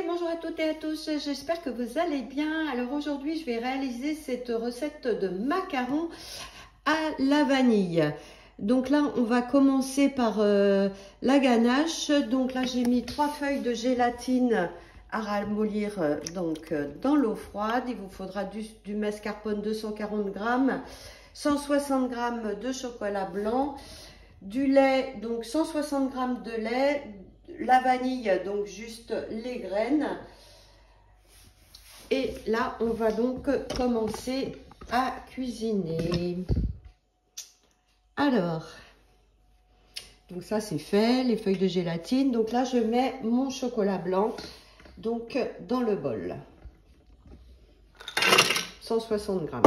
Bonjour à toutes et à tous, j'espère que vous allez bien. Alors aujourd'hui, je vais réaliser cette recette de macarons à la vanille. Donc là, on va commencer par la ganache. Donc là, j'ai mis 3 feuilles de gélatine à ramollir dans l'eau froide. Il vous faudra du mascarpone 240 g, 160 g de chocolat blanc, du lait, donc 160 g de lait, la vanille, donc juste les graines. Et là, on va donc commencer à cuisiner. Alors, donc ça c'est fait, les feuilles de gélatine. Donc là, je mets mon chocolat blanc donc dans le bol. 160 g.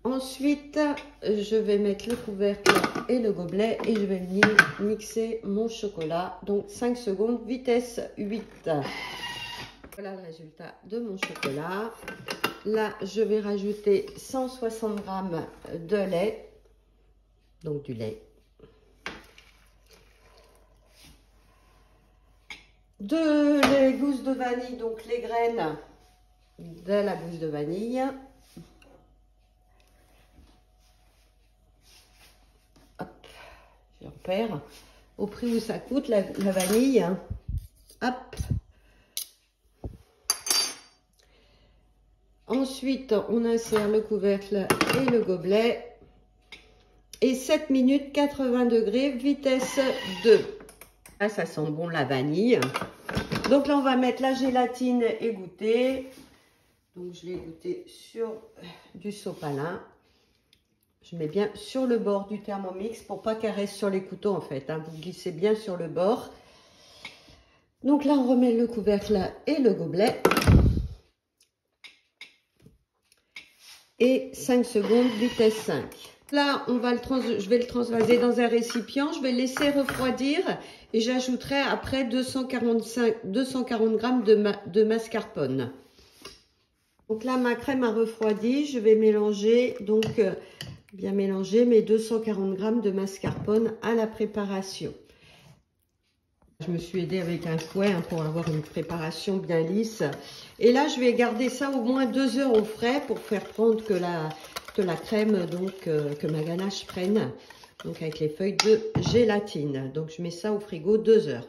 Ensuite, je vais mettre le couvercle et le gobelet et je vais venir mixer mon chocolat. Donc 5 secondes, vitesse 8. Voilà le résultat de mon chocolat. Là, je vais rajouter 160 g de lait, donc du lait. Les gousses de vanille, donc les graines de la gousse de vanille. Je repère au prix où ça coûte la vanille. Hop. Ensuite, on insère le couvercle et le gobelet. Et 7 minutes, 80 degrés, vitesse 2. Là, ça sent bon la vanille. Donc là, on va mettre la gélatine égouttée. Donc, je l'ai égouttée sur du sopalin. Je mets bien sur le bord du Thermomix pour pas qu'elle reste sur les couteaux en fait. Vous glissez bien sur le bord. Donc là, on remet le couvercle et le gobelet. Et 5 secondes, vitesse 5. Là, je vais le transvaser dans un récipient. Je vais le laisser refroidir et j'ajouterai après 240 g de mascarpone. Donc là, ma crème a refroidi. Je vais mélanger, bien mélanger mes 240 g de mascarpone à la préparation. Je me suis aidée avec un fouet pour avoir une préparation bien lisse. Et là, je vais garder ça au moins 2 heures au frais pour faire prendre que la crème, que ma ganache prenne. Donc avec les feuilles de gélatine. Donc je mets ça au frigo 2 heures.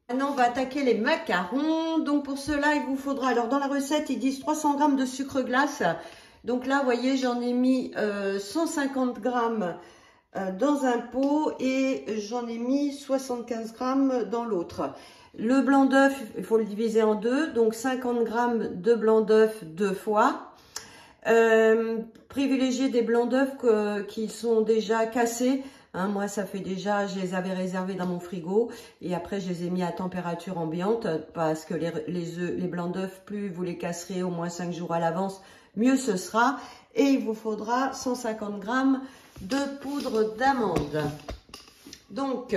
Maintenant, on va attaquer les macarons. Donc pour cela, il vous faudra, alors dans la recette, ils disent 300 g de sucre glace. Donc là, vous voyez, j'en ai mis 150 g dans un pot et j'en ai mis 75 g dans l'autre. Le blanc d'œuf, il faut le diviser en deux, donc 50 g de blanc d'œuf 2 fois. Privilégiez des blancs d'œuf qui sont déjà cassés. Moi, ça fait déjà, je les avais réservés dans mon frigo et après, je les ai mis à température ambiante parce que les blancs d'œuf, plus vous les casserez au moins 5 jours à l'avance, mieux ce sera. Et il vous faudra 150 g de poudre d'amande. Donc,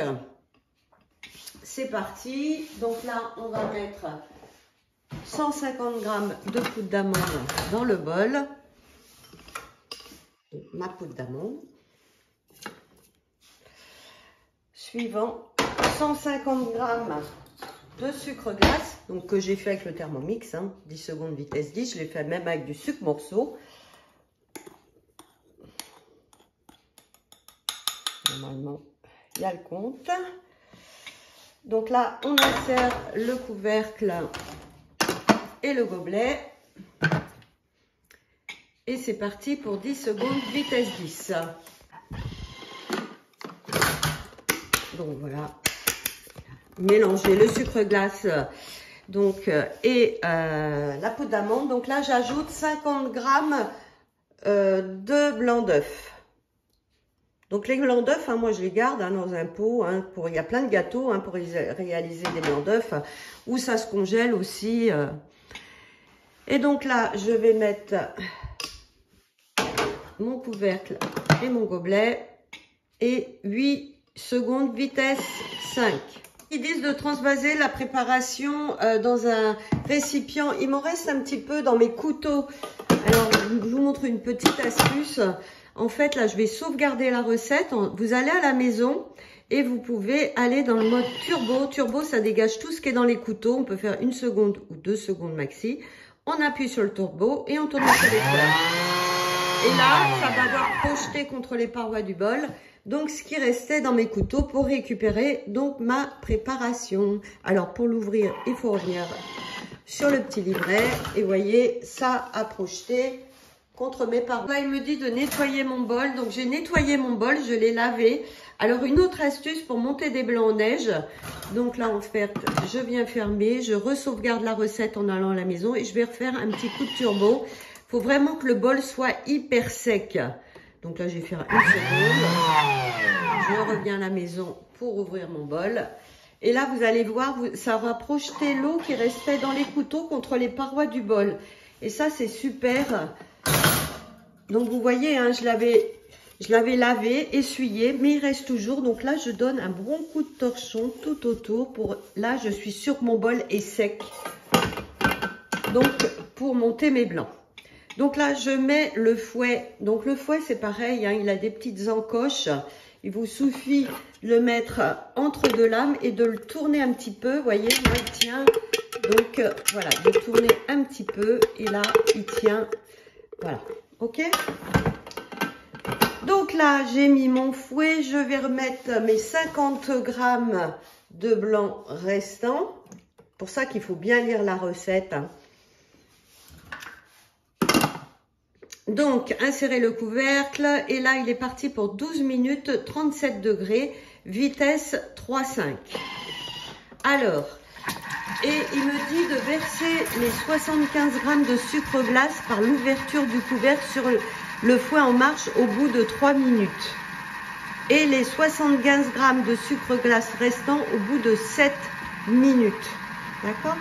c'est parti. Donc là, on va mettre 150 g de poudre d'amande dans le bol. Ma poudre d'amande. Suivant, 150 g de sucre glace, donc que j'ai fait avec le Thermomix, 10 secondes vitesse 10, je l'ai fait même avec du sucre morceau. Normalement, il y a le compte. Donc là, on insère le couvercle et le gobelet. Et c'est parti pour 10 secondes, vitesse 10. Donc voilà, mélanger le sucre glace et la poudre d'amande. Donc là, j'ajoute 50 g de blanc d'œuf. Donc les blancs d'œuf, moi je les garde dans un pot. Il y a plein de gâteaux pour réaliser des blancs d'œuf ou ça se congèle aussi. Et donc là, je vais mettre mon couvercle et mon gobelet et 8 secondes, vitesse 5. Ils disent de transvaser la préparation dans un récipient. Il m'en reste un petit peu dans mes couteaux. Alors, je vous montre une petite astuce. En fait, là, je vais sauvegarder la recette. Vous allez à la maison Et vous pouvez aller dans le mode turbo. Turbo, ça dégage tout ce qui est dans les couteaux. On peut faire 1 seconde ou 2 secondes maxi. On appuie sur le turbo et on tourne le sélecteur. Et là, ça va avoir projeté contre les parois du bol. Donc, ce qui restait dans mes couteaux pour récupérer donc ma préparation. Alors, pour l'ouvrir, il faut revenir sur le petit livret. Et vous voyez, ça a projeté contre mes parois. Là, il me dit de nettoyer mon bol. Donc, j'ai nettoyé mon bol, je l'ai lavé. Alors, une autre astuce pour monter des blancs en neige. Donc là, en fait, je viens fermer, je re-sauvegarde la recette en allant à la maison et je vais refaire un petit coup de turbo. Il faut vraiment que le bol soit hyper sec. Donc là, je vais faire 1 seconde. Je reviens à la maison pour ouvrir mon bol. Et là, vous allez voir, ça va projeter l'eau qui restait dans les couteaux contre les parois du bol. Et ça, c'est super. Donc, vous voyez, hein, je l'avais lavé, essuyé, mais il reste toujours. Donc là, je donne un bon coup de torchon tout autour. Là, je suis sûre que mon bol est sec. Donc, pour monter mes blancs. Donc là, je mets le fouet. Donc le fouet, c'est pareil, hein, il a des petites encoches. Il vous suffit de le mettre entre deux lames et de le tourner un petit peu. Vous voyez, moi, il tient. Donc voilà, de tourner un petit peu. Et là, il tient. Voilà, ok? Donc là, j'ai mis mon fouet. Je vais remettre mes 50 grammes de blanc restant. Pour ça qu'il faut bien lire la recette, hein. Donc, insérez le couvercle et là, il est parti pour 12 minutes, 37 degrés, vitesse 3,5. Alors, et il me dit de verser les 75 grammes de sucre glace par l'ouverture du couvercle sur le fouet en marche au bout de 3 minutes. Et les 75 grammes de sucre glace restant au bout de 7 minutes. D'accord ?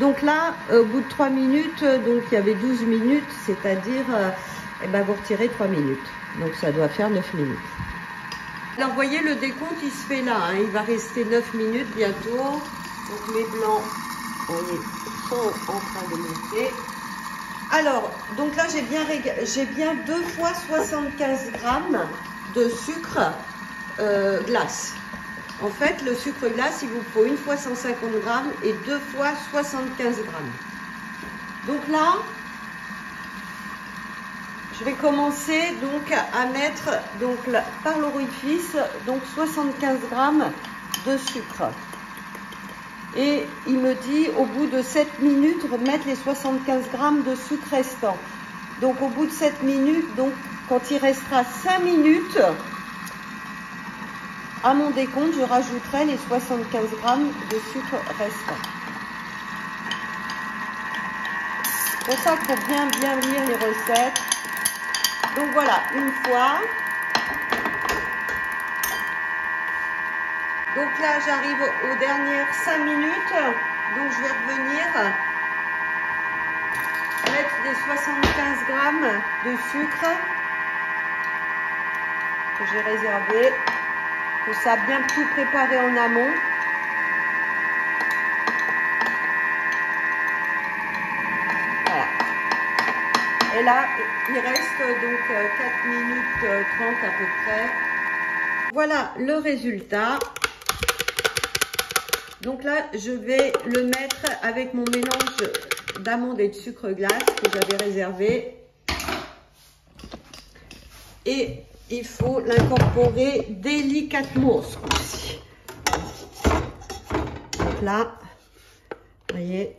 Donc là, au bout de 3 minutes, donc il y avait 12 minutes, c'est-à-dire, eh ben, vous retirez 3 minutes. Donc ça doit faire 9 minutes. Alors, vous voyez, le décompte, il se fait là, hein. Il va rester 9 minutes bientôt. Donc mes blancs, sont en train de monter. Alors, donc là, j'ai bien 2 fois 75 grammes de sucre glace. En fait, le sucre glace, il vous faut 1 fois 150 grammes et 2 fois 75 grammes. Donc là, je vais commencer donc à mettre donc par l'orifice donc 75 grammes de sucre. Et il me dit au bout de 7 minutes remettre les 75 grammes de sucre restant. Donc au bout de 7 minutes, donc quand il restera 5 minutes, à mon décompte, je rajouterai les 75 grammes de sucre restant. C'est pour ça qu'il faut bien lire les recettes. Donc voilà, une fois. Donc là, j'arrive aux dernières 5 minutes. Donc je vais revenir mettre les 75 grammes de sucre que j'ai réservé. Tout ça bien tout préparé en amont. Voilà. Et là, il reste donc 4 minutes 30 à peu près. Voilà le résultat. Donc là, je vais le mettre avec mon mélange d'amandes et de sucre glace que j'avais réservé. Et il faut l'incorporer délicatement ce coup-ci. Donc là, vous voyez,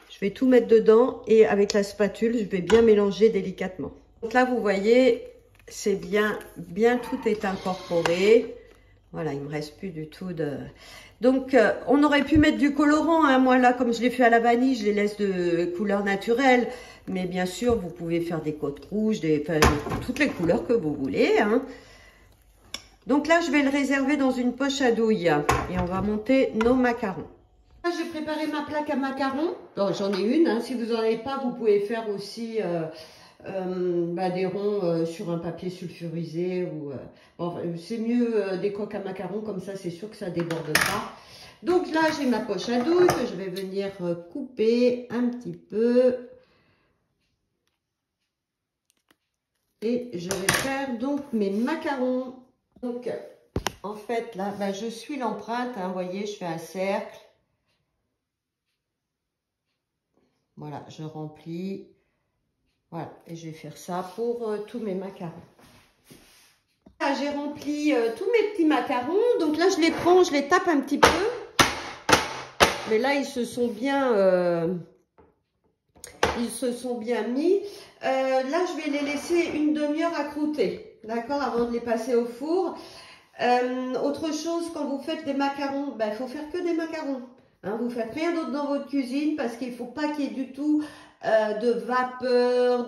je vais tout mettre dedans et avec la spatule, je vais bien mélanger délicatement. Donc là, vous voyez, c'est bien tout est incorporé. Voilà, il me reste plus du tout de... Donc, on aurait pu mettre du colorant, hein. Moi, là, comme je l'ai fait à la vanille, je les laisse de couleur naturelle. Mais bien sûr, vous pouvez faire des côtes rouges, toutes les couleurs que vous voulez, hein. Donc là, je vais le réserver dans une poche à douille. Et on va monter nos macarons. Là, j'ai préparé ma plaque à macarons. J'en ai une, hein. Si vous n'en avez pas, vous pouvez faire aussi... des ronds sur un papier sulfurisé ou c'est mieux des coques à macarons, comme ça c'est sûr que ça déborde pas. Donc là j'ai ma poche à douille que je vais venir couper un petit peu. Et je vais faire donc mes macarons. Donc, en fait, là, ben, je suis l'empreinte. Hein, vous voyez, je fais un cercle. Voilà, je remplis. Voilà, et je vais faire ça pour tous mes macarons. Là, j'ai rempli tous mes petits macarons. Donc là, je les prends, je les tape un petit peu. Mais là, ils se sont bien mis. Là, je vais les laisser une demi-heure à croûter, d'accord, avant de les passer au four. Autre chose, quand vous faites des macarons, ben, il faut faire que des macarons. Hein, vous faites rien d'autre dans votre cuisine parce qu'il ne faut pas qu'il y ait du tout de vapeur,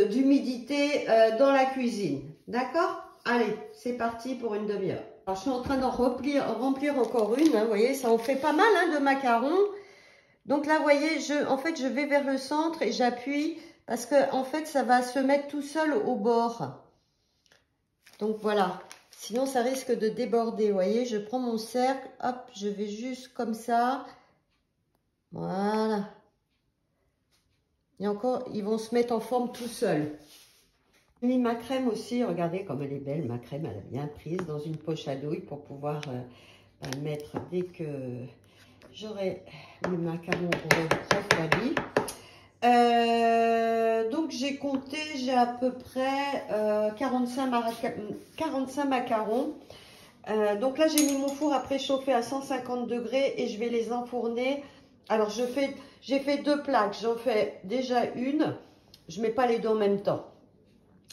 d'humidité dans la cuisine. D'accord? Allez, c'est parti pour une demi-heure. Alors, je suis en train d'en remplir encore une. Hein, vous voyez, ça en fait pas mal hein, de macarons. Donc là, vous voyez, en fait, je vais vers le centre et j'appuie parce que en fait, ça va se mettre tout seul au bord. Donc voilà. Sinon, ça risque de déborder. Vous voyez, je prends mon cercle, hop, je vais juste comme ça. Voilà. Et encore, ils vont se mettre en forme tout seuls. J'ai mis ma crème aussi. Regardez comme elle est belle. Ma crème, elle est bien prise dans une poche à douille pour pouvoir la mettre dès que j'aurai le macaron refroidi. Donc j'ai compté, j'ai à peu près 45 macarons. Donc là j'ai mis mon four à préchauffer à 150 degrés et je vais les enfourner. Alors j'ai fait deux plaques, j'en fais déjà une, je mets pas les deux en même temps.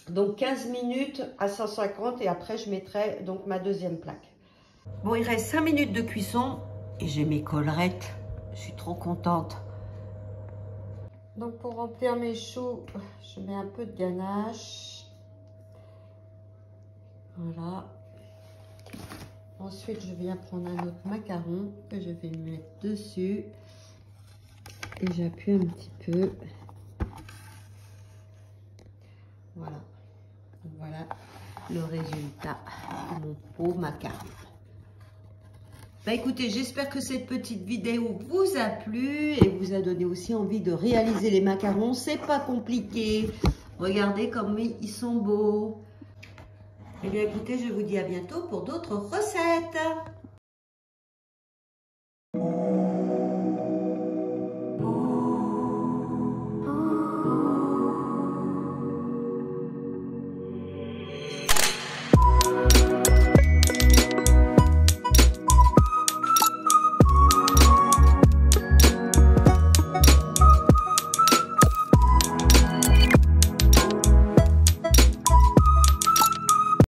Donc 15 minutes à 150 et après je mettrai donc ma deuxième plaque. Bon, il reste 5 minutes de cuisson et j'ai mes collerettes, je suis trop contente. Donc pour remplir mes choux, je mets un peu de ganache. Voilà. Ensuite, je viens prendre un autre macaron que je vais mettre dessus. Et j'appuie un petit peu. Voilà. Voilà le résultat de mon beau macaron. Bah écoutez, j'espère que cette petite vidéo vous a plu et vous a donné aussi envie de réaliser les macarons. C'est pas compliqué. Regardez comme ils sont beaux. Eh bien écoutez, je vous dis à bientôt pour d'autres recettes.